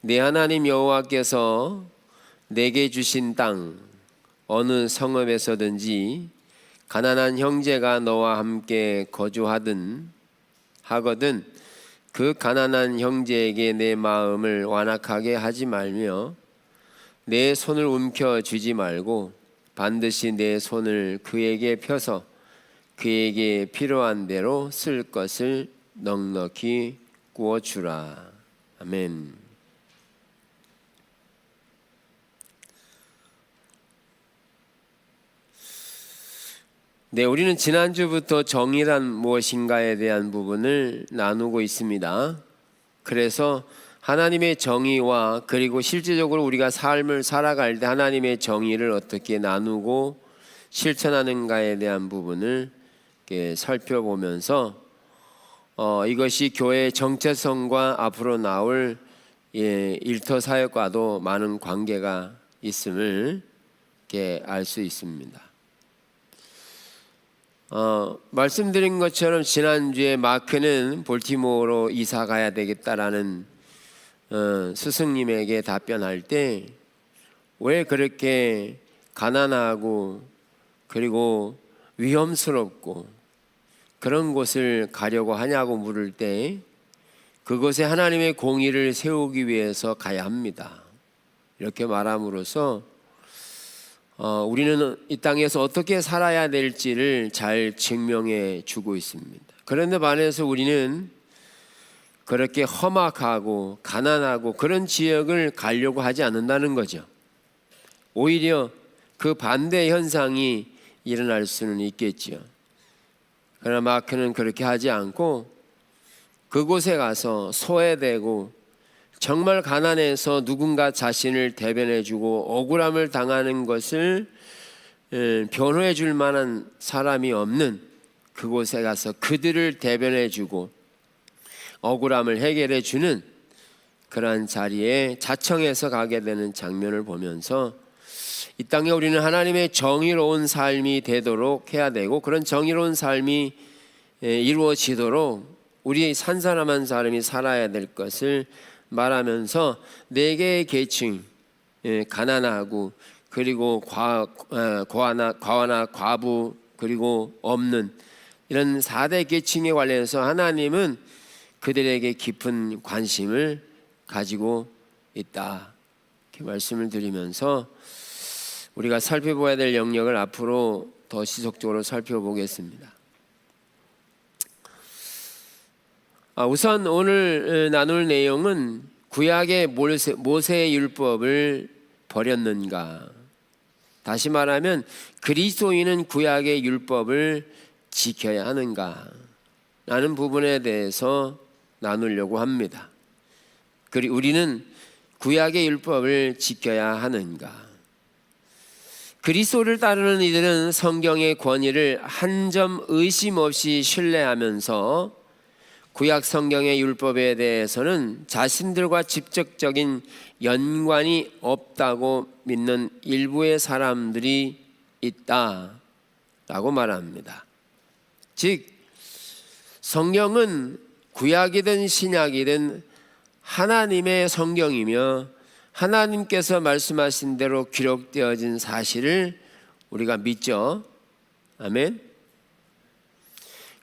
내 하나님 여호와께서 내게 주신 땅 어느 성읍에서든지 가난한 형제가 너와 함께 거주하거든 그 가난한 형제에게 내 마음을 완악하게 하지 말며 내 손을 움켜쥐지 말고 반드시 내 손을 그에게 펴서 그에게 필요한 대로 쓸 것을 넉넉히 구워주라. 아멘. 네, 우리는 지난주부터 정의란 무엇인가에 대한 부분을 나누고 있습니다. 그래서 하나님의 정의와 그리고 실제적으로 우리가 삶을 살아갈 때 하나님의 정의를 어떻게 나누고 실천하는가에 대한 부분을 이렇게 살펴보면서 이것이 교회의 정체성과 앞으로 나올 일터 사역과도 많은 관계가 있음을 이렇게 알 수 있습니다. 말씀드린 것처럼 지난주에 마크는 볼티모어로 이사 가야 되겠다라는 스승님에게 답변할 때 왜 그렇게 가난하고 그리고 위험스럽고 그런 곳을 가려고 하냐고 물을 때 그곳에 하나님의 공의를 세우기 위해서 가야 합니다. 이렇게 말함으로써 우리는 이 땅에서 어떻게 살아야 될지를 잘 증명해 주고 있습니다. 그런데 반해서 우리는 그렇게 험악하고 가난하고 그런 지역을 가려고 하지 않는다는 거죠. 오히려 그 반대 현상이 일어날 수는 있겠죠. 그러나 마크는 그렇게 하지 않고 그곳에 가서 소외되고 정말 가난해서 누군가 자신을 대변해주고 억울함을 당하는 것을 변호해 줄 만한 사람이 없는 그곳에 가서 그들을 대변해주고 억울함을 해결해 주는 그러한 자리에 자청해서 가게 되는 장면을 보면서 이 땅에 우리는 하나님의 정의로운 삶이 되도록 해야 되고 그런 정의로운 삶이 이루어지도록 우리 한 사람 한 사람이 살아야 될 것을 말하면서 네 개의 계층, 가난하고 그리고 과와나 과부 그리고 없는 이런 4대 계층에 관련해서 하나님은 그들에게 깊은 관심을 가지고 있다. 이렇게 말씀을 드리면서 우리가 살펴봐야 될 영역을 앞으로 더 지속적으로 살펴보겠습니다. 우선 오늘 나눌 내용은 구약의 모세의 율법을 버렸는가, 다시 말하면 그리스도인은 구약의 율법을 지켜야 하는가 라는 부분에 대해서 나누려고 합니다. 그리고 우리는 구약의 율법을 지켜야 하는가. 그리스도를 따르는 이들은 성경의 권위를 한 점 의심 없이 신뢰하면서 구약 성경의 율법에 대해서는 자신들과 직접적인 연관이 없다고 믿는 일부의 사람들이 있다라고 말합니다. 즉 성경은 구약이든 신약이든 하나님의 성경이며 하나님께서 말씀하신 대로 기록되어진 사실을 우리가 믿죠. 아멘.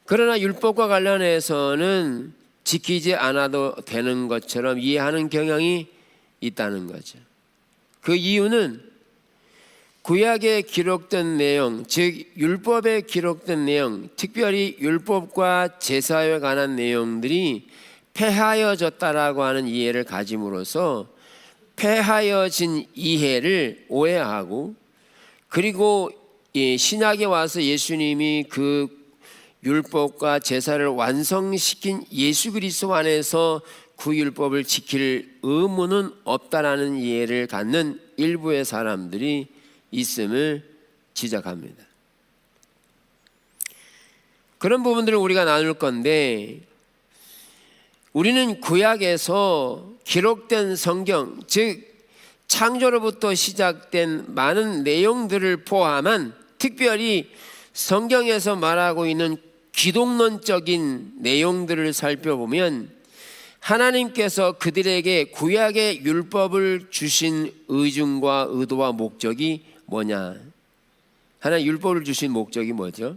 그러나 율법과 관련해서는 지키지 않아도 되는 것처럼 이해하는 경향이 있다는 거죠. 그 이유는 구약에 기록된 내용, 즉 율법에 기록된 내용, 특별히 율법과 제사에 관한 내용들이 폐하여졌다라고 하는 이해를 가짐으로써 폐하여진 이해를 오해하고 그리고 신약에 와서 예수님이 그 율법과 제사를 완성시킨 예수 그리스도 안에서 그 율법을 지킬 의무는 없다라는 이해를 갖는 일부의 사람들이 있음을 지적합니다. 그런 부분들을 우리가 나눌 건데 우리는 구약에서 기록된 성경, 즉 창조로부터 시작된 많은 내용들을 포함한 특별히 성경에서 말하고 있는 기독론적인 내용들을 살펴보면 하나님께서 그들에게 구약의 율법을 주신 의중과 의도와 목적이 뭐냐? 하나님 율법을 주신 목적이 뭐죠?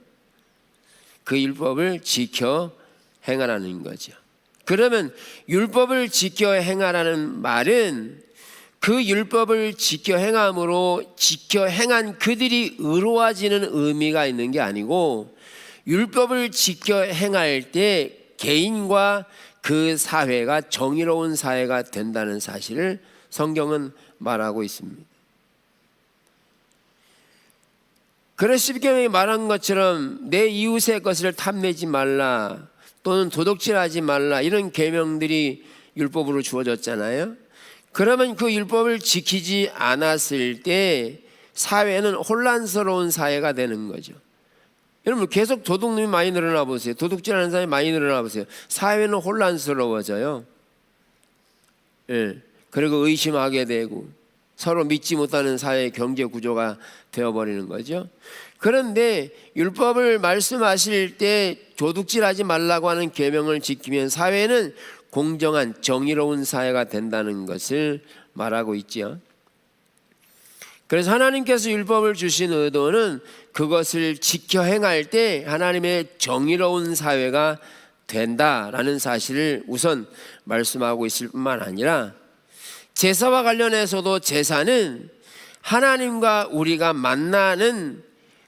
그 율법을 지켜 행하라는 거죠. 그러면 율법을 지켜 행하라는 말은 그 율법을 지켜 행함으로 지켜 행한 그들이 의로워지는 의미가 있는 게 아니고, 율법을 지켜 행할 때 개인과 그 사회가 정의로운 사회가 된다는 사실을 성경은 말하고 있습니다. 그래서 십계명이 말한 것처럼 내 이웃의 것을 탐내지 말라, 또는 도둑질하지 말라, 이런 계명들이 율법으로 주어졌잖아요. 그러면 그 율법을 지키지 않았을 때 사회는 혼란스러운 사회가 되는 거죠. 여러분, 계속 도둑놈이 많이 늘어나 보세요. 도둑질하는 사람이 많이 늘어나 보세요. 사회는 혼란스러워져요. 그리고 의심하게 되고 서로 믿지 못하는 사회 경제 구조가 되어버리는 거죠. 그런데 율법을 말씀하실 때 도둑질하지 말라고 하는 계명을 지키면 사회는 공정한 정의로운 사회가 된다는 것을 말하고 있지요. 그래서 하나님께서 율법을 주신 의도는 그것을 지켜 행할 때 하나님의 정의로운 사회가 된다라는 사실을 우선 말씀하고 있을 뿐만 아니라, 제사와 관련해서도 제사는 하나님과 우리가 만나는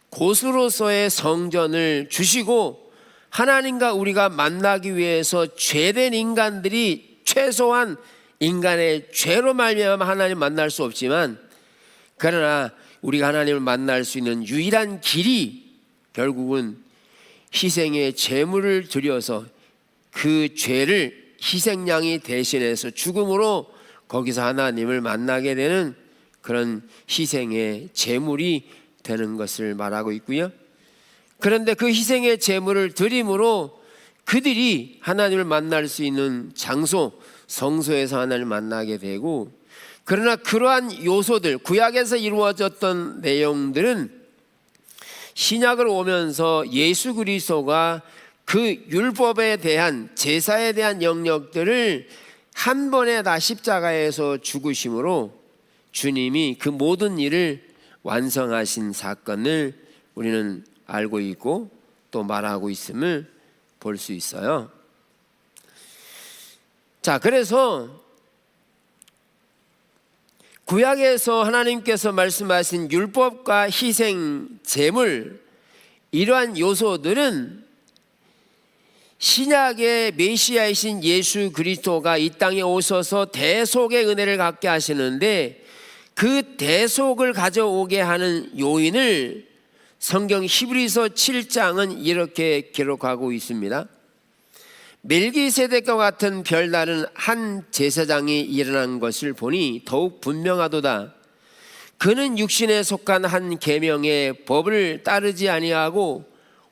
곳으로서의 성전을 주시고, 하나님과 우리가 만나기 위해서 죄된 인간들이 최소한 인간의 죄로 말미암아 하나님 만날 수 없지만, 그러나 우리가 하나님을 만날 수 있는 유일한 길이 결국은 희생의 제물을 드려서 그 죄를 희생양이 대신해서 죽음으로 거기서 하나님을 만나게 되는 그런 희생의 제물이 되는 것을 말하고 있고요. 그런데 그 희생의 제물을 드림으로 그들이 하나님을 만날 수 있는 장소, 성소에서 하나님을 만나게 되고, 그러나 그러한 요소들, 구약에서 이루어졌던 내용들은 신약을 오면서 예수 그리스도가 그 율법에 대한, 제사에 대한 영역들을 한 번에 다 십자가에서 죽으심으로 주님이 그 모든 일을 완성하신 사건을 우리는 알고 있고 또 말하고 있음을 볼 수 있어요. 자, 그래서 구약에서 하나님께서 말씀하신 율법과 희생, 제물, 이러한 요소들은 신약의 메시아이신 예수 그리스도가 이 땅에 오셔서 대속의 은혜를 갖게 하시는데, 그 대속을 가져오게 하는 요인을 성경 히브리서 7장은 이렇게 기록하고 있습니다. 멜기세덱과 같은 별다른 한 제사장이 일어난 것을 보니 더욱 분명하도다. 그는 육신에 속한 한 계명의 법을 따르지 아니하고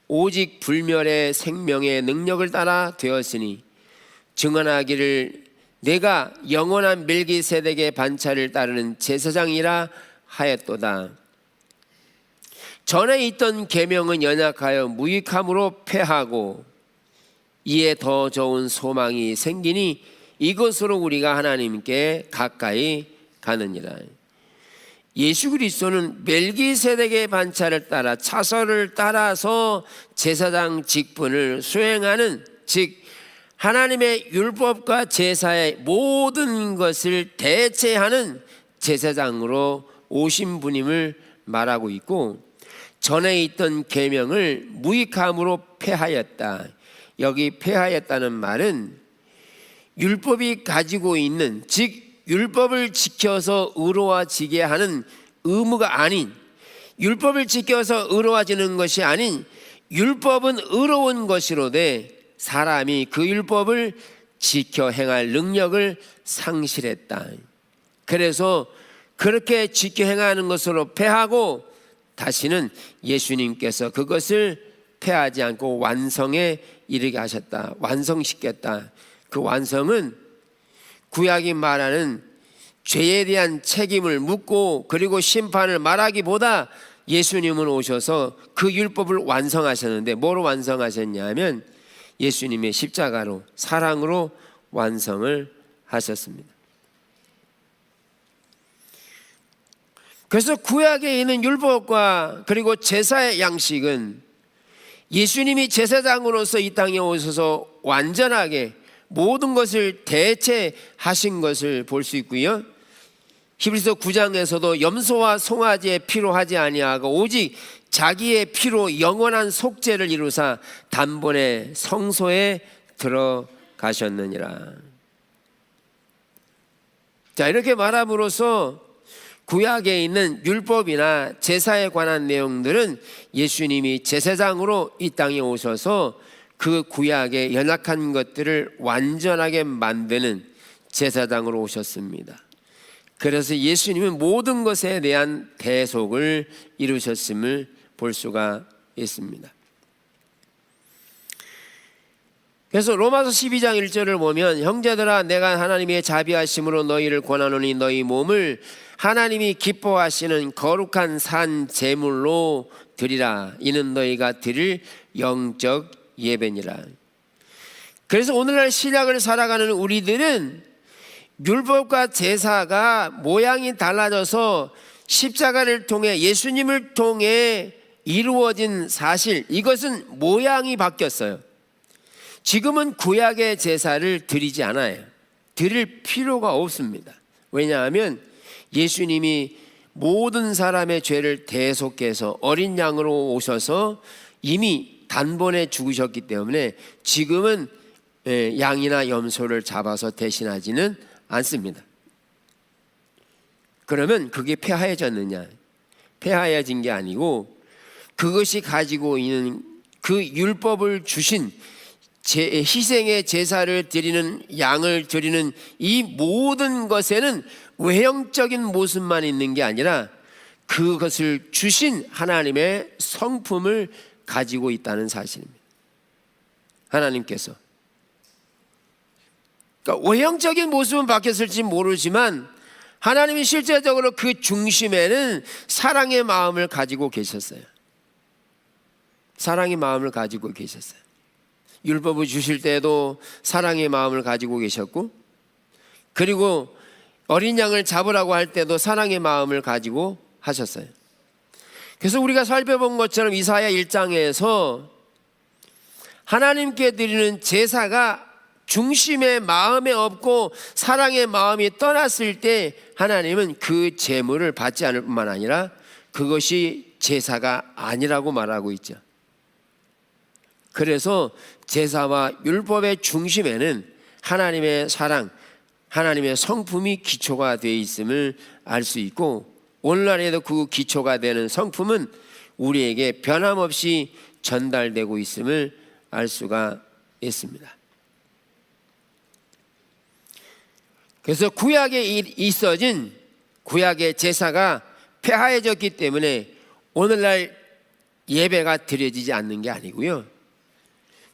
오직 불멸의 생명의 능력을 따라 되었으니, 증언하기를 내가 영원한 멜기세덱의 반차를 따르는 제사장이라 하였도다. 전에 있던 계명은 연약하여 무익함으로 패하고 이에 더 좋은 소망이 생기니 이것으로 우리가 하나님께 가까이 가느니라. 예수 그리스도는 멜기세덱의 반차를 따라, 차설을 따라서 제사장 직분을 수행하는, 즉 하나님의 율법과 제사의 모든 것을 대체하는 제사장으로 오신 분임을 말하고 있고, 전에 있던 계명을 무익함으로 폐하였다. 여기 폐하였다는 말은 율법이 가지고 있는, 즉 율법을 지켜서 의로워지게 하는 의무가 아닌, 율법을 지켜서 의로워지는 것이 아닌, 율법은 의로운 것이로되 사람이 그 율법을 지켜 행할 능력을 상실했다. 그래서 그렇게 지켜 행하는 것으로 폐하고 다시는 예수님께서 그것을 폐하지 않고 완성에 이르게 하셨다. 완성시켰다. 그 완성은 구약이 말하는 죄에 대한 책임을 묻고 그리고 심판을 말하기보다 예수님은 오셔서 그 율법을 완성하셨는데, 뭐로 완성하셨냐면 예수님의 십자가로, 사랑으로 완성을 하셨습니다. 그래서 구약에 있는 율법과 그리고 제사의 양식은 예수님이 제사장으로서 이 땅에 오셔서 완전하게 모든 것을 대체하신 것을 볼 수 있고요. 히브리서 9장에서도 염소와 송아지의 피로 하지 아니하고 오직 자기의 피로 영원한 속죄를 이루사 단번에 성소에 들어가셨느니라. 자, 이렇게 말함으로써 구약에 있는 율법이나 제사에 관한 내용들은 예수님이 제사장으로 이 땅에 오셔서 그 구약의 연약한 것들을 완전하게 만드는 제사장으로 오셨습니다. 그래서 예수님은 모든 것에 대한 대속을 이루셨음을 볼 수가 있습니다. 그래서 로마서 12장 1절을 보면 형제들아 내가 하나님의 자비하심으로 너희를 권하노니 너희 몸을 하나님이 기뻐하시는 거룩한 산 제물로 드리라. 이는 너희가 드릴 영적 예배니라. 그래서 오늘날 신약을 살아가는 우리들은 율법과 제사가 모양이 달라져서 십자가를 통해 예수님을 통해 이루어진 사실, 이것은 모양이 바뀌었어요. 지금은 구약의 제사를 드리지 않아요. 드릴 필요가 없습니다. 왜냐하면 예수님이 모든 사람의 죄를 대속해서 어린 양으로 오셔서 이미 단번에 죽으셨기 때문에 지금은 양이나 염소를 잡아서 대신하지는 않습니다. 그러면 그게 폐하해졌느냐? 폐하해진 게 아니고 그것이 가지고 있는 그 율법을 주신 희생의 제사를 드리는 양을 드리는 이 모든 것에는 외형적인 모습만 있는 게 아니라 그것을 주신 하나님의 성품을 가지고 있다는 사실입니다. 하나님께서 그러니까 외형적인 모습은 바뀌었을지 모르지만 하나님이 실제적으로 그 중심에는 사랑의 마음을 가지고 계셨어요. 사랑의 마음을 가지고 계셨어요. 율법을 주실 때도 사랑의 마음을 가지고 계셨고, 그리고 어린 양을 잡으라고 할 때도 사랑의 마음을 가지고 하셨어요. 그래서 우리가 살펴본 것처럼 이사야 1장에서 하나님께 드리는 제사가 중심의 마음에 없고 사랑의 마음이 떠났을 때 하나님은 그 제물을 받지 않을 뿐만 아니라 그것이 제사가 아니라고 말하고 있죠. 그래서 제사와 율법의 중심에는 하나님의 사랑, 하나님의 성품이 기초가 되어 있음을 알 수 있고, 오늘날에도 그 기초가 되는 성품은 우리에게 변함없이 전달되고 있음을 알 수가 있습니다. 그래서 구약에 있어진 구약의 제사가 폐하해졌기 때문에 오늘날 예배가 드려지지 않는 게 아니고요,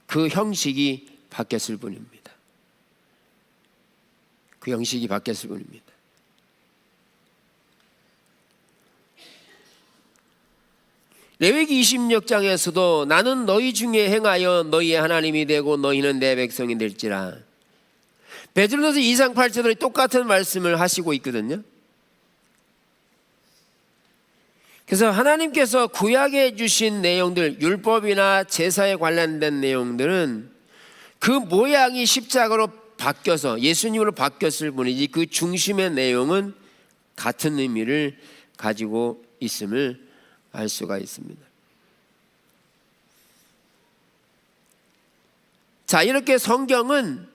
그 형식이 바뀌었을 뿐입니다. 그 형식이 바뀌었을 뿐입니다. 레위기 26장에서도 나는 너희 중에 행하여 너희의 하나님이 되고 너희는 내 백성이 될지라. 베드로전서 2장 8절에 똑같은 말씀을 하시고 있거든요. 그래서 하나님께서 구약에 주신 내용들, 율법이나 제사에 관련된 내용들은 그 모양이 십자가로 바뀌어서 예수님으로 바뀌었을 뿐이지 그 중심의 내용은 같은 의미를 가지고 있음을 알 수가 있습니다. 자, 이렇게 성경은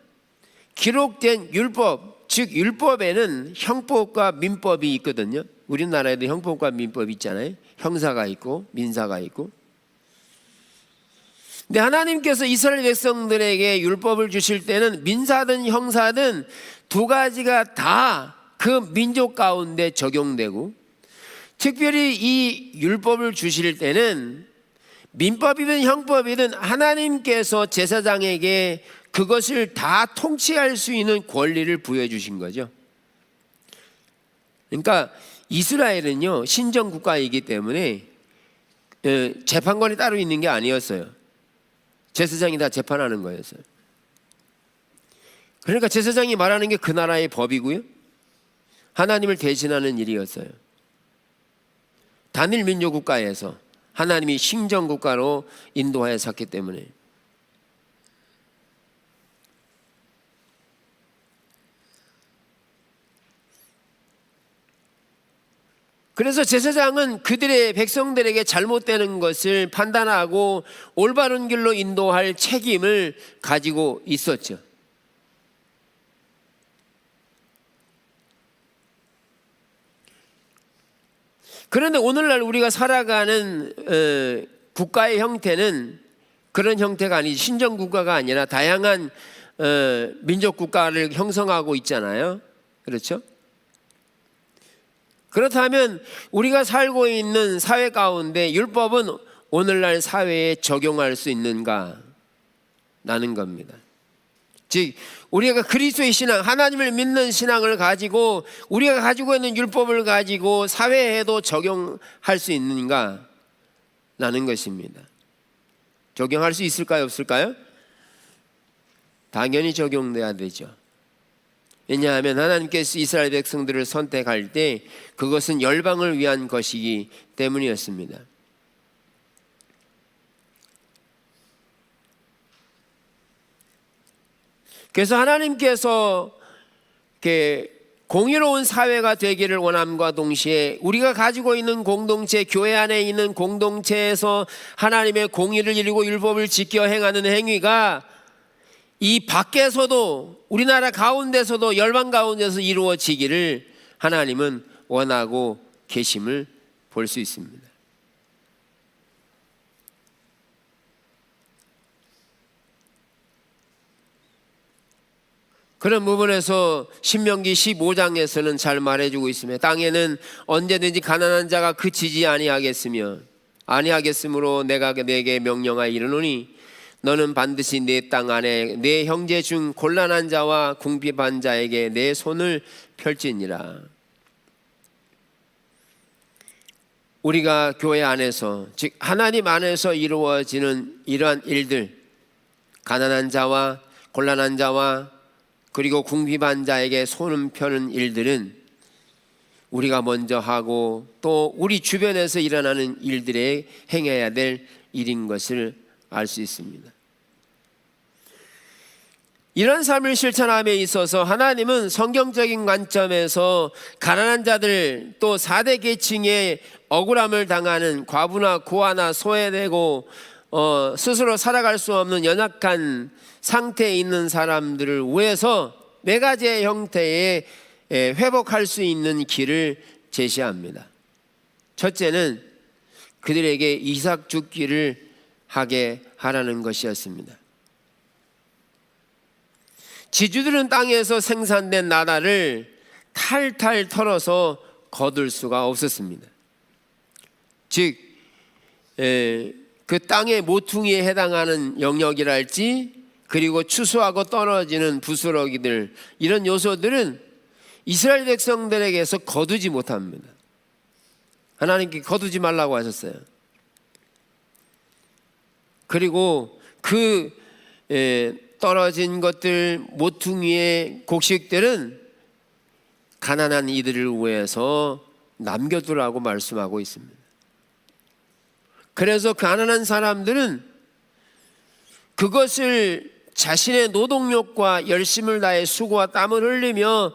기록된 율법, 즉 율법에는 형법과 민법이 있거든요. 우리나라에도 형법과 민법이 있잖아요. 형사가 있고 민사가 있고. 근데 하나님께서 이스라엘 백성들에게 율법을 주실 때는 민사든 형사든 두 가지가 다 그 민족 가운데 적용되고, 특별히 이 율법을 주실 때는 민법이든 형법이든 하나님께서 제사장에게 그것을 다 통치할 수 있는 권리를 부여해 주신 거죠. 그러니까 이스라엘은요 신정 국가이기 때문에 재판관이 따로 있는 게 아니었어요. 제사장이 다 재판하는 거였어요. 그러니까 제사장이 말하는 게 그 나라의 법이고요, 하나님을 대신하는 일이었어요. 단일 민족 국가에서 하나님이 신정 국가로 인도하여 샀기 때문에. 그래서 제사장은 그들의 백성들에게 잘못되는 것을 판단하고 올바른 길로 인도할 책임을 가지고 있었죠. 그런데 오늘날 우리가 살아가는 국가의 형태는 그런 형태가 아니지, 신정 국가가 아니라 다양한 민족 국가를 형성하고 있잖아요. 그렇죠? 그렇다면 우리가 살고 있는 사회 가운데 율법은 오늘날 사회에 적용할 수 있는가? 라는 겁니다. 즉 우리가 그리스도의 신앙, 하나님을 믿는 신앙을 가지고 우리가 가지고 있는 율법을 가지고 사회에도 적용할 수 있는가? 라는 것입니다. 적용할 수 있을까요? 없을까요? 당연히 적용돼야 되죠. 왜냐하면 하나님께서 이스라엘 백성들을 선택할 때 그것은 열방을 위한 것이기 때문이었습니다. 그래서 하나님께서 공의로운 사회가 되기를 원함과 동시에 우리가 가지고 있는 공동체, 교회 안에 있는 공동체에서 하나님의 공의를 이루고 율법을 지켜 행하는 행위가 이 밖에서도, 우리나라 가운데서도, 열방 가운데서 이루어지기를 하나님은 원하고 계심을 볼 수 있습니다. 그런 부분에서 신명기 15장에서는 잘 말해주고 있습니다. 땅에는 언제든지 가난한 자가 그치지 아니하겠으므로 내가 내게 명령하여 이르노니 너는 반드시 내 땅 안에 내 형제 중 곤란한 자와 궁핍한 자에게 내 손을 펼지니라. 우리가 교회 안에서, 즉 하나님 안에서 이루어지는 이러한 일들, 가난한 자와 곤란한 자와 그리고 궁핍한 자에게 손을 펴는 일들은 우리가 먼저 하고 또 우리 주변에서 일어나는 일들에 행해야 될 일인 것을 알 수 있습니다. 이런 삶을 실천함에 있어서 하나님은 성경적인 관점에서 가난한 자들, 또 4대 계층의 억울함을 당하는 과부나 고아나 소외되고 스스로 살아갈 수 없는 연약한 상태에 있는 사람들을 위해서 4가지의 형태의 회복할 수 있는 길을 제시합니다. 첫째는 그들에게 이삭 죽기를 하게 하라는 것이었습니다. 지주들은 땅에서 생산된 나달을 탈탈 털어서 거둘 수가 없었습니다. 즉 그 땅의 모퉁이에 해당하는 영역이랄지, 그리고 추수하고 떨어지는 부스러기들, 이런 요소들은 이스라엘 백성들에게서 거두지 못합니다. 하나님께 거두지 말라고 하셨어요. 그리고 그 떨어진 것들, 모퉁이의 곡식들은 가난한 이들을 위해서 남겨두라고 말씀하고 있습니다. 그래서 가난한 사람들은 그것을 자신의 노동력과 열심을 다해 수고와 땀을 흘리며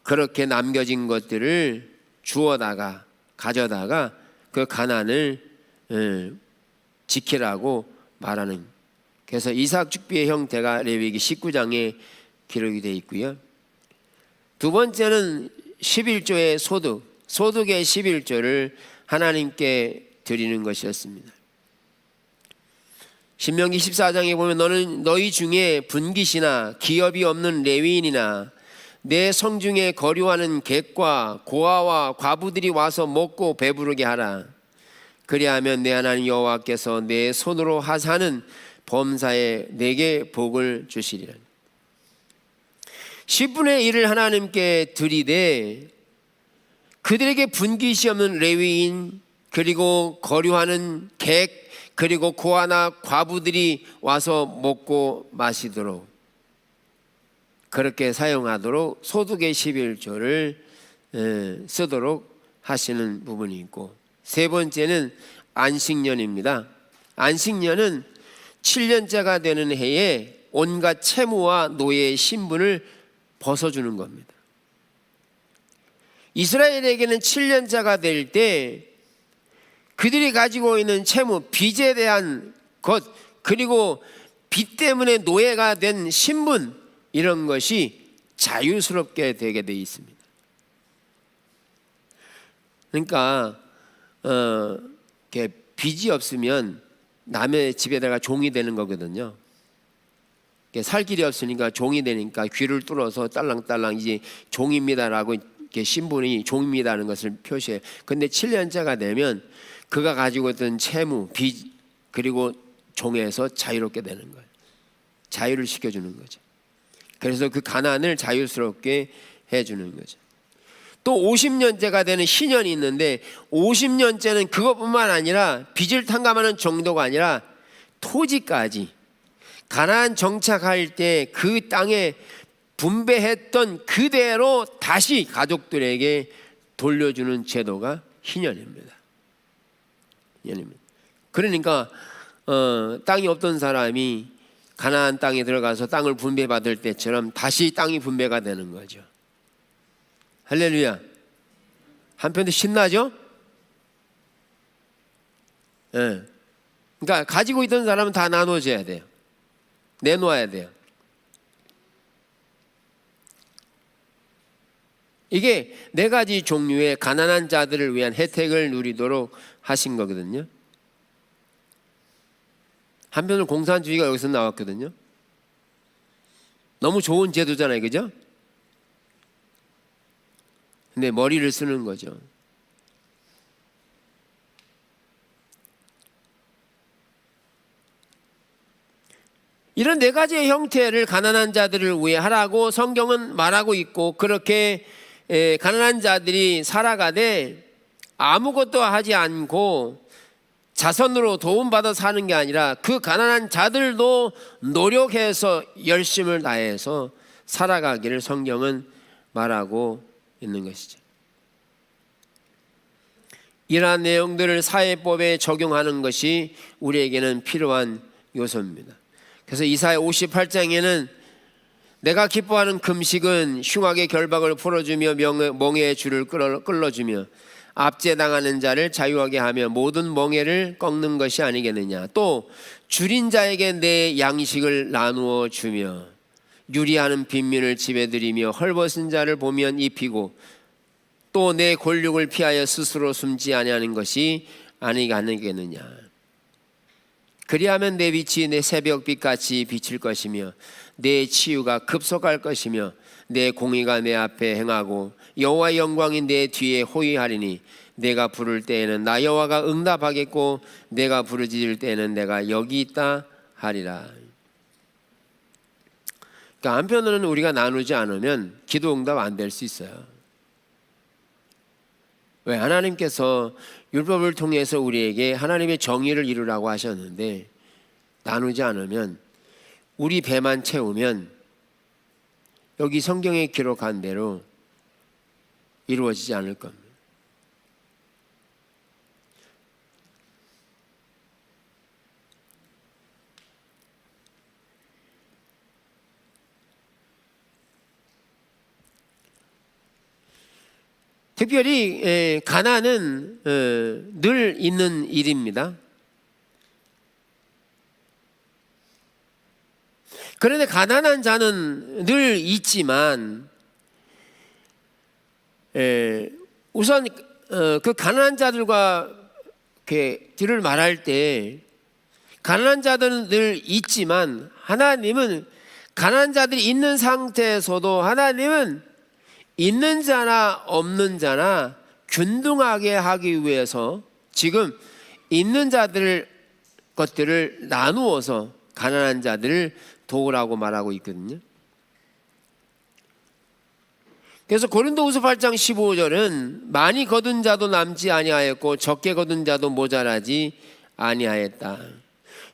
그렇게 남겨진 것들을 주워다가 가져다가 그 가난을 지키라고 말하는, 그래서 이삭 죽비의 형태가 레위기 19장에 기록이 되어 있고요. 두 번째는 11조의 소득의 11조를 하나님께 드리는 것이었습니다. 신명기 14장에 보면 너는 너희 중에 분깃이나 기업이 없는 레위인이나 내 성중에 거류하는 객과 고아와 과부들이 와서 먹고 배부르게 하라. 그리하면 내 하나님 여호와께서 내 손으로 하사는 범사에 내게 복을 주시리라. 10분의 1을 하나님께 드리되 그들에게 분깃이 없는 레위인, 그리고 거류하는 객, 그리고 고아나 과부들이 와서 먹고 마시도록, 그렇게 사용하도록 소득의 11조를 쓰도록 하시는 부분이 있고, 세 번째는 안식년입니다. 안식년은 7년째가 되는 해에 온갖 채무와 노예의 신분을 벗어주는 겁니다. 이스라엘에게는 7년째가 될 때 그들이 가지고 있는 채무, 빚에 대한 것, 그리고 빚 때문에 노예가 된 신분, 이런 것이 자유스럽게 되게 돼 있습니다. 그러니까 빚이 없으면 남의 집에다가 종이 되는 거거든요. 살 길이 없으니까 종이 되니까 귀를 뚫어서 딸랑딸랑 이제 종입니다라고 이렇게 신분이 종입니다라는 것을 표시해요. 근데 7년째가 되면 그가 가지고 있던 채무, 빚, 그리고 종에서 자유롭게 되는 거예요. 자유를 시켜주는 거죠. 그래서 그 가난을 자유스럽게 해주는 거죠. 또 50년째가 되는 희년이 있는데, 50년째는 그것뿐만 아니라 빚을 탕감하는 정도가 아니라 토지까지 가나안 정착할 때 그 땅에 분배했던 그대로 다시 가족들에게 돌려주는 제도가 희년입니다. 그러니까 땅이 없던 사람이 가나안 땅에 들어가서 땅을 분배받을 때처럼 다시 땅이 분배가 되는 거죠. 할렐루야. 한편도 신나죠? 그러니까 가지고 있던 사람은 다 나눠줘야 돼요. 내놓아야 돼요. 이게 네 가지 종류의 가난한 자들을 위한 혜택을 누리도록 하신 거거든요. 한편으로 공산주의가 여기서 나왔거든요. 너무 좋은 제도잖아요, 그죠? 근데 머리를 쓰는 거죠. 이런 네 가지의 형태를 가난한 자들을 위해 하라고 성경은 말하고 있고, 그렇게 가난한 자들이 살아가되 아무것도 하지 않고 자선으로 도움받아 사는 게 아니라 그 가난한 자들도 노력해서 열심을 다해서 살아가기를 성경은 말하고 있는 것이죠. 이러한 내용들을 사회법에 적용하는 것이 우리에게는 필요한 요소입니다. 그래서 이사야 58장에는 내가 기뻐하는 금식은 흉악의 결박을 풀어주며 멍에의 줄을 끌어주며 압제당하는 자를 자유하게 하며 모든 멍에를 꺾는 것이 아니겠느냐. 또 줄인 자에게 내 양식을 나누어 주며 유리하는 빈민을 집에 들이며 헐벗은 자를 보면 입히고 또 내 권력을 피하여 스스로 숨지 아니하는 것이 아니겠느냐. 그리하면 내 빛이 내 새벽빛같이 비칠 것이며 내 치유가 급속할 것이며 내 공의가 내 앞에 행하고 여호와의 영광이 내 뒤에 호위하리니 내가 부를 때에는 나 여호와가 응답하겠고 내가 부르짖을 때에는 내가 여기 있다 하리라. 그러니까 한편으로는 우리가 나누지 않으면 기도 응답 안 될 수 있어요. 왜? 하나님께서 율법을 통해서 우리에게 하나님의 정의를 이루라고 하셨는데 나누지 않으면, 우리 배만 채우면 여기 성경에 기록한 대로 이루어지지 않을 겁니다. 특별히 가난은 늘 있는 일입니다. 그런데 가난한 자는 늘 있지만 우선 그 가난한 자들과 뒤를 말할 때 가난한 자들은 늘 있지만 하나님은 가난한 자들이 있는 상태에서도 하나님은 있는 자나 없는 자나 균등하게 하기 위해서 지금 있는 자들 것들을 나누어서 가난한 자들을 도우라고 말하고 있거든요. 그래서 고린도후서 8장 15절은 많이 거둔 자도 남지 아니하였고 적게 거둔 자도 모자라지 아니하였다.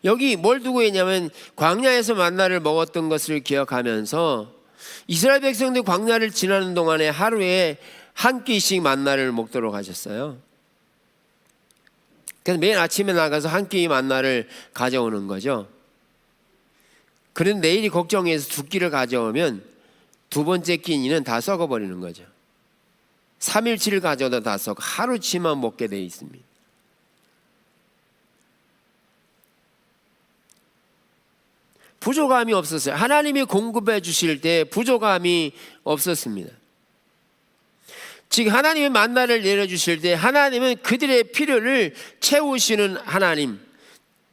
여기 뭘 두고 있냐면 광야에서 만나를 먹었던 것을 기억하면서 이스라엘 백성들 광야를 지나는 동안에 하루에 한 끼씩 만나를 먹도록 하셨어요. 그래서 매일 아침에 나가서 한 끼 만나를 가져오는 거죠. 그런데 내일이 걱정해서 두 끼를 가져오면 두 번째 끼니는 다 썩어버리는 거죠. 3일치를 가져오다 다 썩어 하루치만 먹게 돼 있습니다. 부족함이 없었어요. 하나님이 공급해 주실 때 부족함이 없었습니다. 즉 하나님의 만나를 내려주실 때 하나님은 그들의 필요를 채우시는 하나님,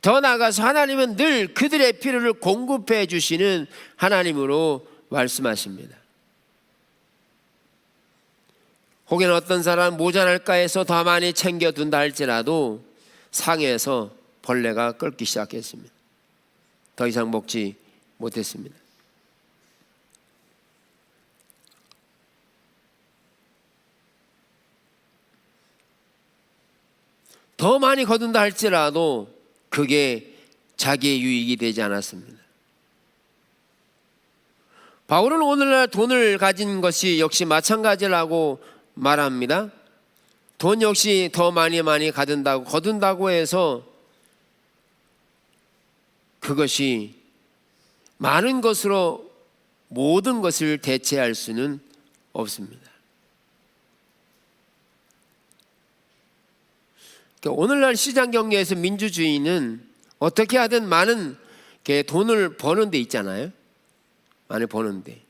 더 나아가서 하나님은 늘 그들의 필요를 공급해 주시는 하나님으로 말씀하십니다. 혹은 어떤 사람 모자랄까 해서 더 많이 챙겨둔다 할지라도 상에서 벌레가 끓기 시작했습니다. 더 이상 먹지 못했습니다. 더 많이 거둔다 할지라도 그게 자기의 유익이 되지 않았습니다. 바울은 오늘날 돈을 가진 것이 역시 마찬가지라고 말합니다. 돈 역시 더 많이 거둔다고 해서 그것이 많은 것으로 모든 것을 대체할 수는 없습니다. 오늘날 시장 경제에서 민주주의는 어떻게 하든 많은 돈을 버는 데 있잖아요. 많이 버는데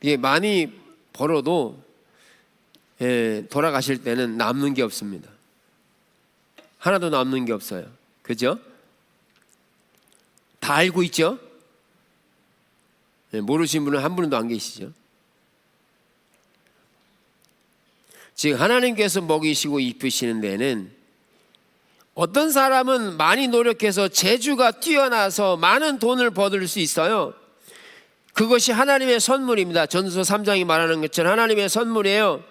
이게 많이 벌어도 돌아가실 때는 남는 게 없습니다. 하나도 남는 게 없어요. 그죠? 다 알고 있죠? 모르신 분은 한 분도 안 계시죠? 즉 하나님께서 먹이시고 입히시는 데는 어떤 사람은 많이 노력해서 재주가 뛰어나서 많은 돈을 버들 수 있어요. 그것이 하나님의 선물입니다. 전도서 3장이 말하는 것처럼 하나님의 선물이에요.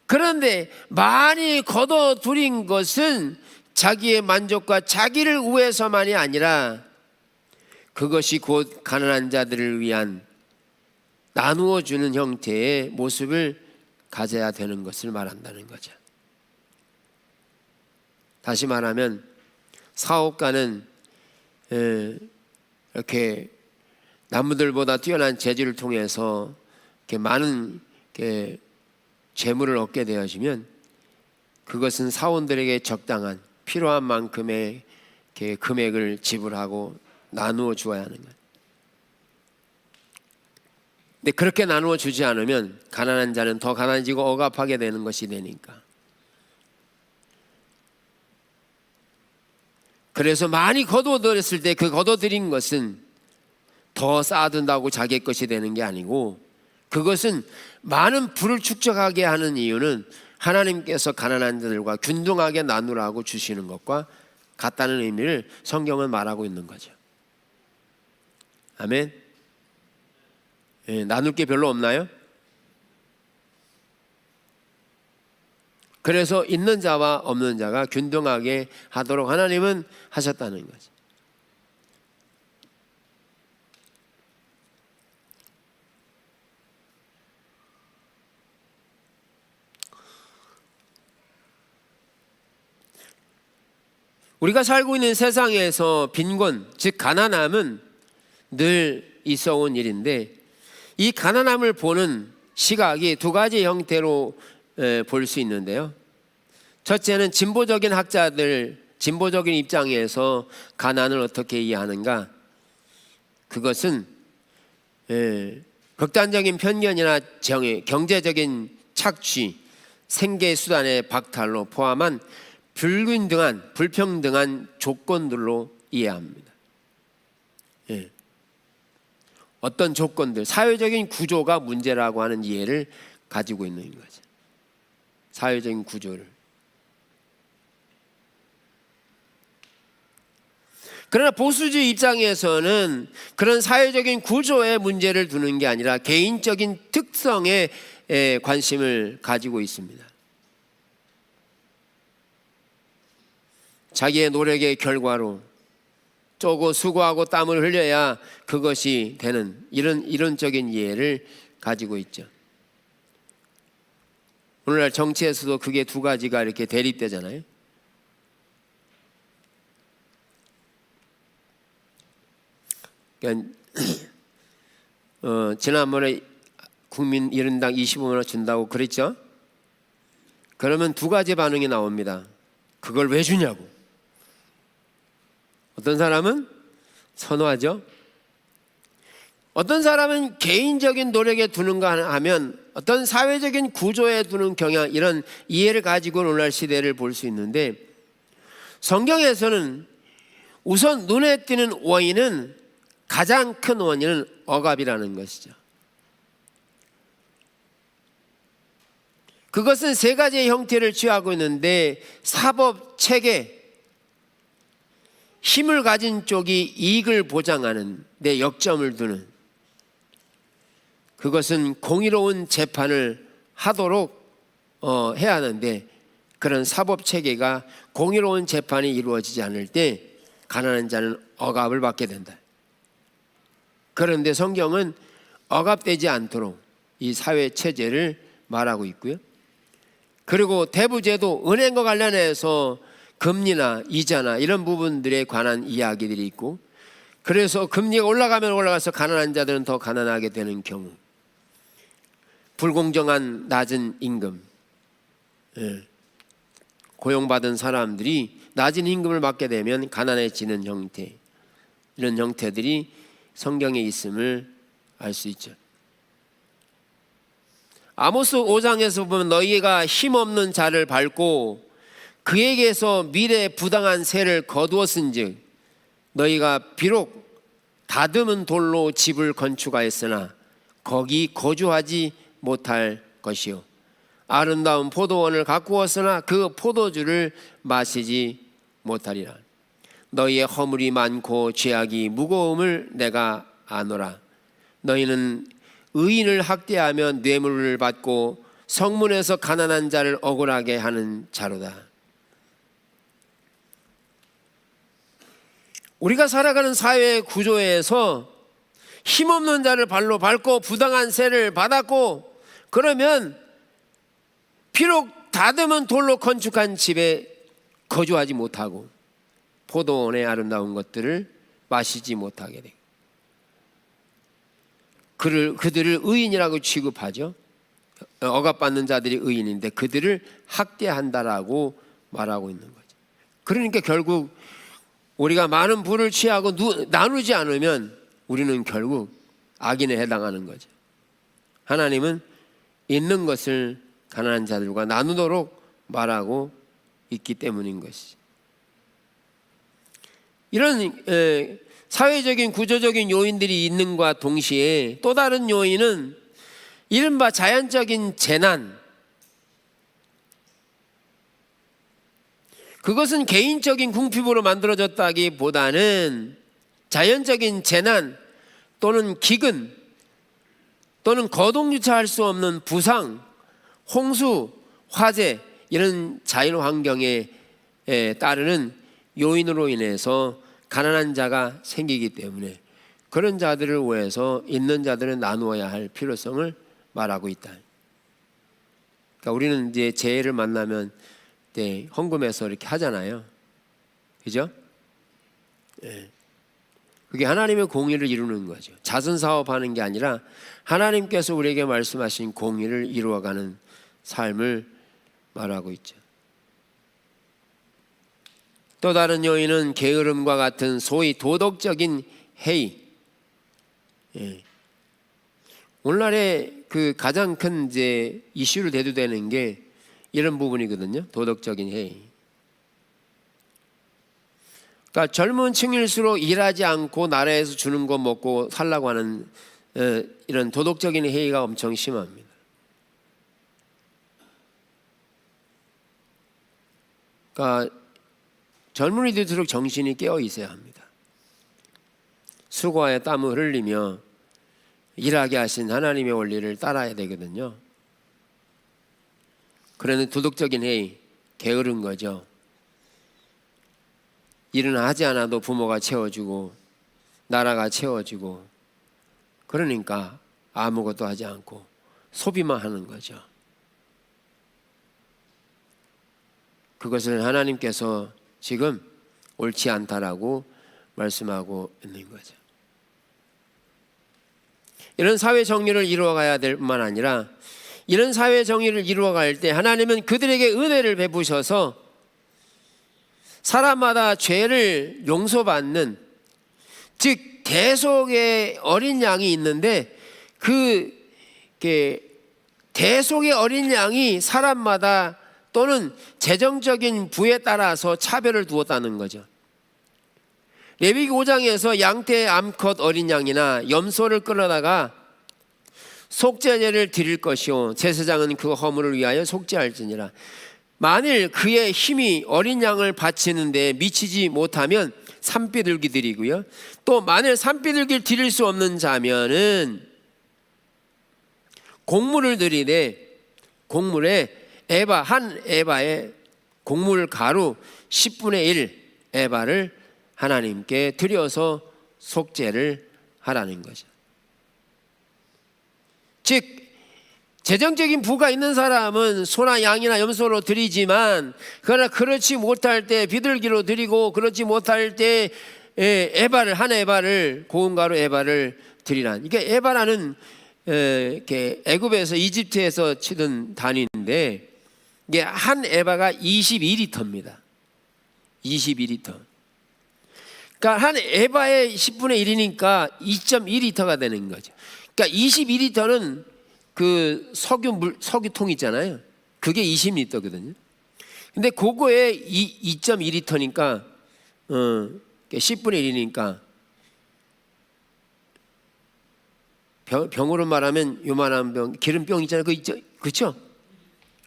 그런데 많이 거둬들인 것은 자기의 만족과 자기를 위해서만이 아니라 그것이 곧 가난한 자들을 위한 나누어 주는 형태의 모습을 가져야 되는 것을 말한다는 거죠. 다시 말하면 사업가는 이렇게 남들보다 뛰어난 재주를 통해서 이렇게 많은 재물을 얻게 되어지면 그것은 사원들에게 적당한 필요한 만큼의 금액을 지불하고 나누어 주어야 하는 거예요. 근데 그렇게 나누어 주지 않으면 가난한 자는 더 가난해지고 억압하게 되는 것이 되니까. 그래서 많이 거둬들였을 때 그 거둬들인 것은 더 쌓아둔다고 자기 것이 되는 게 아니고 그것은 많은 부를 축적하게 하는 이유는 하나님께서 가난한 자들과 균등하게 나누라고 주시는 것과 같다는 의미를 성경은 말하고 있는 거죠. 아멘. 나눌 게 별로 없나요? 그래서 있는 자와 없는 자가 균등하게 하도록 하나님은 하셨다는 거죠. 우리가 살고 있는 세상에서 빈곤, 즉 가난함은 늘 있어온 일인데 이 가난함을 보는 시각이 두 가지 형태로 볼 수 있는데요. 첫째는 진보적인 학자들, 진보적인 입장에서 가난을 어떻게 이해하는가? 그것은 극단적인 편견이나 경제적인 착취, 생계수단의 박탈로 포함한 불평등한 조건들로 이해합니다. 어떤 조건들, 사회적인 구조가 문제라고 하는 이해를 가지고 있는 거죠. 사회적인 구조를. 그러나 보수주의 입장에서는 그런 사회적인 구조에 문제를 두는 게 아니라 개인적인 특성에 관심을 가지고 있습니다. 자기의 노력의 결과로 쪼고 수고하고 땀을 흘려야 그것이 되는 이론적인 이해를 가지고 있죠. 오늘날 정치에서도 그게 두 가지가 이렇게 대립되잖아요. 그러니까 지난번에 국민 1인당 25만 원 준다고 그랬죠? 그러면 두 가지 반응이 나옵니다. 그걸 왜 주냐고. 어떤 사람은 선호하죠. 어떤 사람은 개인적인 노력에 두는가 하면 어떤 사회적인 구조에 두는 경향, 이런 이해를 가지고 오늘날 시대를 볼 수 있는데, 성경에서는 우선 눈에 띄는 원인은, 가장 큰 원인은 억압이라는 것이죠. 그것은 세 가지의 형태를 취하고 있는데, 사법 체계, 힘을 가진 쪽이 이익을 보장하는 데 역점을 두는, 그것은 공의로운 재판을 하도록 해야 하는데, 그런 사법 체계가 공의로운 재판이 이루어지지 않을 때 가난한 자는 억압을 받게 된다. 그런데 성경은 억압되지 않도록 이 사회 체제를 말하고 있고요. 그리고 대부제도, 은행과 관련해서 금리나 이자나 이런 부분들에 관한 이야기들이 있고, 그래서 금리가 올라가면 올라가서 가난한 자들은 더 가난하게 되는 경우, 불공정한 낮은 임금, 고용받은 사람들이 낮은 임금을 받게 되면 가난해지는 형태, 이런 형태들이 성경에 있음을 알 수 있죠. 아모스 5장에서 보면 너희가 힘없는 자를 밟고 그에게서 미래의 부당한 세를 거두었은즉 너희가 비록 다듬은 돌로 집을 건축하였으나 거기 거주하지 못할 것이요, 아름다운 포도원을 가꾸었으나 그 포도주를 마시지 못하리라. 너희의 허물이 많고 죄악이 무거움을 내가 아노라. 너희는 의인을 학대하며 뇌물을 받고 성문에서 가난한 자를 억울하게 하는 자로다. 우리가 살아가는 사회 구조에서 힘없는 자를 발로 밟고 부당한 세를 받았고, 그러면 비록 다듬은 돌로 건축한 집에 거주하지 못하고 포도원의 아름다운 것들을 마시지 못하게 되고, 그들을 의인이라고 취급하죠. 억압받는 자들이 의인인데 그들을 학대한다라고 말하고 있는 거죠. 그러니까 결국 우리가 많은 부를 취하고 나누지 않으면 우리는 결국 악인에 해당하는 거죠. 하나님은 있는 것을 가난한 자들과 나누도록 말하고 있기 때문인 것이죠. 이런 사회적인 구조적인 요인들이 있는과 동시에 또 다른 요인은 이른바 자연적인 재난, 그것은 개인적인 궁핍으로 만들어졌다기보다는 자연적인 재난 또는 기근 또는 거동유차할 수 없는 부상, 홍수, 화재, 이런 자연 환경에 따르는 요인으로 인해서 가난한 자가 생기기 때문에 그런 자들을 위해서 있는 자들은 나누어야 할 필요성을 말하고 있다. 그러니까 우리는 이제 재해를 만나면 헌금해서 이렇게 하잖아요. 그죠? 그게 하나님의 공의를 이루는 거죠. 자선 사업하는 게 아니라 하나님께서 우리에게 말씀하신 공의를 이루어가는 삶을 말하고 있죠. 또 다른 요인은 게으름과 같은 소위 도덕적인 해이. 오늘날의 그 가장 큰 이제 이슈를 대두되는 게 이런 부분이거든요. 도덕적인 해이. 그러니까 젊은 층일수록 일하지 않고 나라에서 주는 거 먹고 살라고 하는 이런 도덕적인 해이가 엄청 심합니다. 그러니까 젊은이들일수록 정신이 깨어 있어야 합니다. 수고하여 땀을 흘리며 일하게 하신 하나님의 원리를 따라야 되거든요. 그러는 도덕적인 해이, 게으른 거죠. 일은 하지 않아도 부모가 채워주고 나라가 채워주고, 그러니까 아무것도 하지 않고 소비만 하는 거죠. 그것을 하나님께서 지금 옳지 않다라고 말씀하고 있는 거죠. 이런 사회 정의를 이루어가야 될 뿐만 아니라, 이런 사회 정의를 이루어갈 때 하나님은 그들에게 은혜를 베푸셔서 사람마다 죄를 용서받는, 즉 대속의 어린 양이 있는데, 그 대속의 어린 양이 사람마다 또는 재정적인 부에 따라서 차별을 두었다는 거죠. 레위기 5장에서 양떼 암컷 어린 양이나 염소를 끌어다가 속죄제를 드릴 것이요 제사장은 그 허물을 위하여 속죄할지니라. 만일 그의 힘이 어린 양을 바치는 데 미치지 못하면 산비둘기 드리고요, 또 만일 산비둘기를 드릴 수 없는 자면은 곡물을 드리되 곡물에 한 에바에 곡물 가루 10분의 1 에바를 하나님께 드려서 속죄를 하라는 거죠. 즉 재정적인 부가 있는 사람은 소나 양이나 염소로 드리지만, 그러나 그렇지 못할 때 비둘기로 드리고, 그렇지 못할 때 에바를, 한 에바를, 고운 가루 에바를 드리란. 이게 에바라는 애굽에서 이집트에서 치던 단위인데, 이게 한 에바가 22리터입니다. 22리터. 그러니까 한 에바의 10분의 1이니까 2.2리터가 되는 거죠. 그러니까 22리터는 그 석유통 있잖아요. 그게 20리터거든요. 근데 그거에 2.2리터니까 10분의 1이니까 병으로 말하면 요만한 병, 기름병 있잖아요. 그렇죠?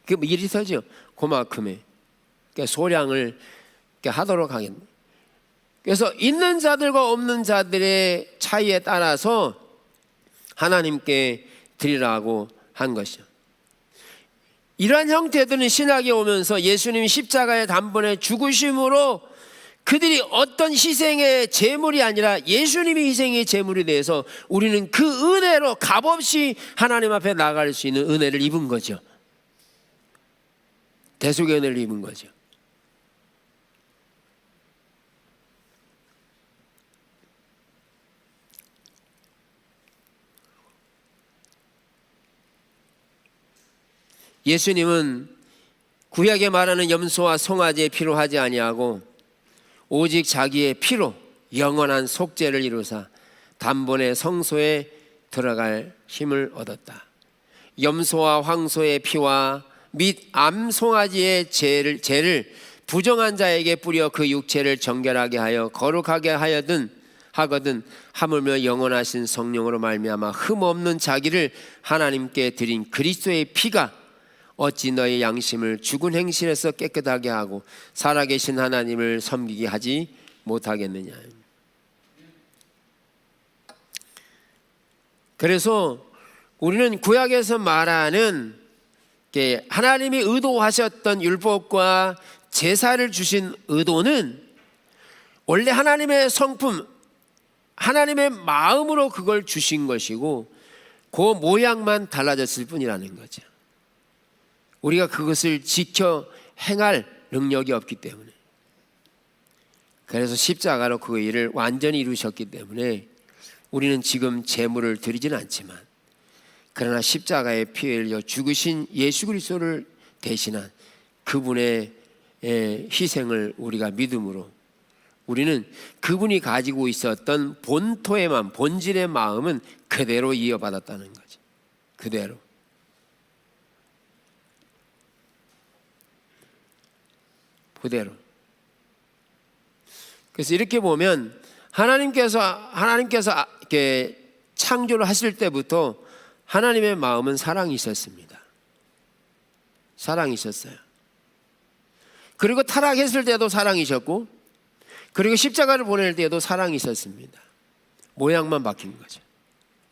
그게 1리터죠. 그만큼의 그러니까 소량을 하도록 하겠네. 그래서 있는 자들과 없는 자들의 차이에 따라서 하나님께 드리라고 한 것이죠. 이러한 형태들은 신학에 오면서 예수님이 십자가의 단번에 죽으심으로 그들이 어떤 희생의 제물이 아니라 예수님이 희생의 제물이 돼서 우리는 그 은혜로 값없이 하나님 앞에 나갈 수 있는 은혜를 입은 거죠. 대속의 은혜를 입은 거죠. 예수님은 구약에 말하는 염소와 송아지의 피로 하지 아니하고 오직 자기의 피로 영원한 속죄를 이루사 단번에 성소에 들어갈 힘을 얻었다. 염소와 황소의 피와 및 암송아지의 죄를 부정한 자에게 뿌려 그 육체를 정결하게 하여 거룩하게 하거든 하물며 영원하신 성령으로 말미암아 흠없는 자기를 하나님께 드린 그리스도의 피가 어찌 너의 양심을 죽은 행실에서 깨끗하게 하고 살아계신 하나님을 섬기게 하지 못하겠느냐. 그래서 우리는 구약에서 말하는 하나님이 의도하셨던 율법과 제사를 주신 의도는 원래 하나님의 성품, 하나님의 마음으로 그걸 주신 것이고 그 모양만 달라졌을 뿐이라는 거죠. 우리가 그것을 지켜 행할 능력이 없기 때문에, 그래서 십자가로 그 일을 완전히 이루셨기 때문에 우리는 지금 제물을 드리지는 않지만, 그러나 십자가의 피 흘려 죽으신 예수 그리스도를 대신한 그분의 희생을 우리가 믿음으로, 우리는 그분이 가지고 있었던 본토의 마음, 본질의 마음은 그대로 이어받았다는 거죠. 그대로. 그래서 이렇게 보면 하나님께서 이렇게 창조를 하실 때부터 하나님의 마음은 사랑이 있었습니다. 사랑이 있었어요. 그리고 타락했을 때도 사랑이셨고, 그리고 십자가를 보낼 때도 사랑이 있었습니다. 모양만 바뀐 거죠.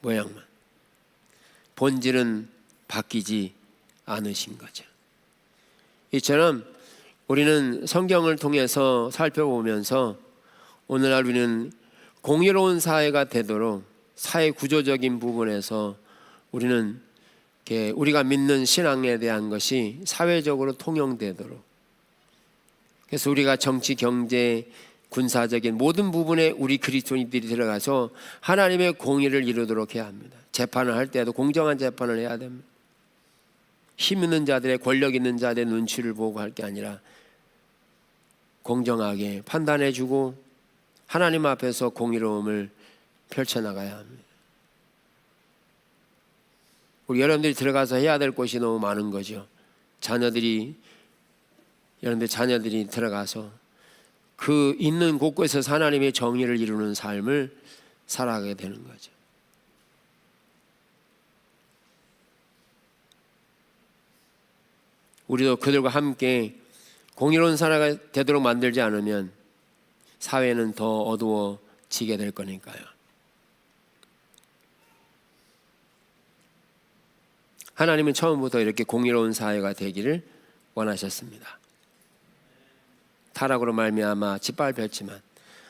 모양만. 본질은 바뀌지 않으신 거죠. 이처럼 우리는 성경을 통해서 살펴보면서 오늘날 우리는 공의로운 사회가 되도록 사회 구조적인 부분에서 우리는 우리가 믿는 신앙에 대한 것이 사회적으로 통용되도록, 그래서 우리가 정치, 경제, 군사적인 모든 부분에 우리 그리스도인들이 들어가서 하나님의 공의를 이루도록 해야 합니다. 재판을 할 때도 공정한 재판을 해야 됩니다. 힘 있는 자들의, 권력 있는 자들의 눈치를 보고 할 게 아니라 공정하게 판단해주고 하나님 앞에서 공의로움을 펼쳐나가야 합니다. 우리 여러분들이 들어가서 해야 될 것이 너무 많은 거죠. 여러분들 자녀들이 들어가서 그 있는 곳곳에서 하나님의 정의를 이루는 삶을 살아가게 되는 거죠. 우리도 그들과 함께 공의로운 사회가 되도록 만들지 않으면 사회는 더 어두워지게 될 거니까요. 하나님은 처음부터 이렇게 공의로운 사회가 되기를 원하셨습니다. 타락으로 말미암아 짓밟혔지만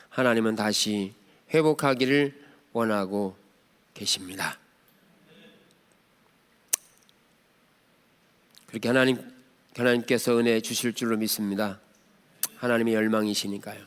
하나님은 다시 회복하기를 원하고 계십니다. 그렇게 하나님께서 은혜 주실 줄로 믿습니다. 하나님의 열망이시니까요.